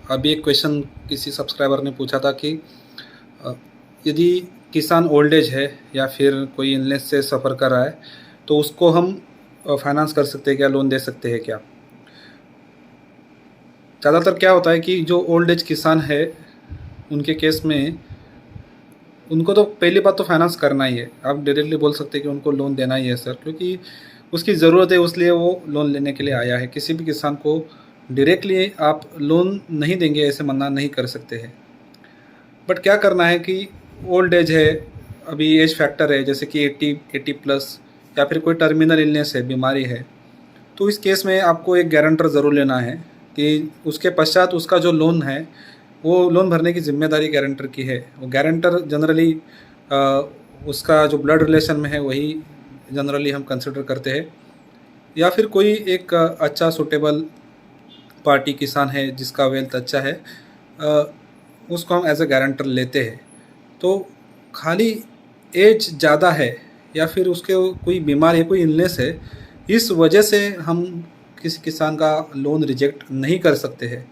अभी एक क्वेश्चन किसी सब्सक्राइबर ने पूछा था कि अ, यदि किसान ओल्ड एज है या फिर कोई इलनेस से सफ़र कर रहा है, तो उसको हम फाइनेंस कर सकते हैं क्या, लोन दे सकते हैं क्या? ज़्यादातर क्या होता है कि जो ओल्ड एज किसान है, उनके केस में उनको तो पहली बात तो फाइनेंस करना ही है। आप डायरेक्टली बोल सकते हैं कि उनको लोन देना ही है सर, क्योंकि उसकी ज़रूरत है, इसलिए वो लोन लेने के लिए आया है। किसी भी किसान को डायरेक्टली आप लोन नहीं देंगे ऐसे मना नहीं कर सकते हैं। बट क्या करना है कि ओल्ड एज है, अभी एज फैक्टर है, जैसे कि 80 प्लस या फिर कोई टर्मिनल इलनेस है, बीमारी है, तो इस केस में आपको एक गारंटर ज़रूर लेना है कि उसके पश्चात उसका जो लोन है, वो लोन भरने की ज़िम्मेदारी गारंटर की है। वो गारंटर जनरली उसका जो ब्लड रिलेशन में है वही जनरली हम कंसिडर करते हैं, या फिर कोई एक अच्छा सूटेबल पार्टी किसान है जिसका वेल्थ अच्छा है, अ, उसको हम एज अ गारंटर लेते हैं। तो खाली एज ज़्यादा है या फिर उसके कोई बीमार है, कोई इलनेस है, इस वजह से हम किसी किसान का लोन रिजेक्ट नहीं कर सकते हैं।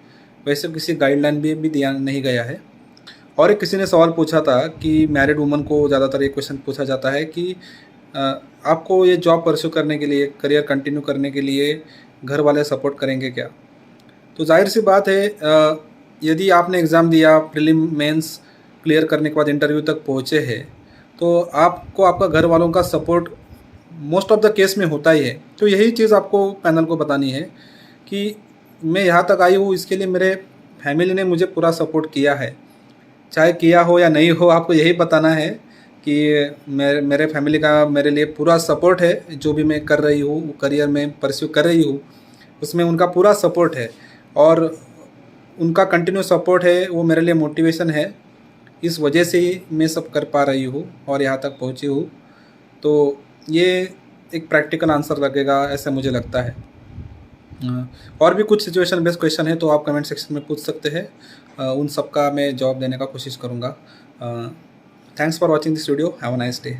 वैसे किसी गाइडलाइन भी दिया नहीं गया है। और एक किसी ने सवाल पूछा था कि मैरिड वुमन को ज़्यादातर ये क्वेश्चन पूछा जाता है कि अ, आपको ये जॉब परस्यू करने के लिए, करियर कंटिन्यू करने के लिए घर वाले सपोर्ट करेंगे क्या? तो ज़ाहिर सी बात है, यदि आपने एग्ज़ाम दिया, प्रीलिम मेंस क्लियर करने के बाद इंटरव्यू तक पहुँचे हैं, तो आपको आपका घर वालों का support most of the case में होता ही है। तो यही चीज़ आपको पैनल को बतानी है कि मैं यहाँ तक आई हूँ, इसके लिए मेरे फैमिली ने मुझे पूरा सपोर्ट किया है। चाहे किया हो या नहीं हो, आपको यही बताना है कि मेरे फैमिली का मेरे लिए पूरा सपोर्ट है। जो भी मैं कर रही हूँ, करियर में परस्यू कर रही हूँ, उसमें उनका पूरा सपोर्ट है और उनका कंटिन्यू सपोर्ट है, वो मेरे लिए मोटिवेशन है। इस वजह से ही मैं सब कर पा रही हूँ और यहाँ तक पहुँची हूँ। तो ये एक प्रैक्टिकल आंसर लगेगा ऐसा मुझे लगता है। और भी कुछ सिचुएशन बेस्ड क्वेश्चन है तो आप कमेंट सेक्शन में पूछ सकते हैं। उन सब का मैं जवाब देने का कोशिश करूँगा। Thanks for watching this video. Have a nice day.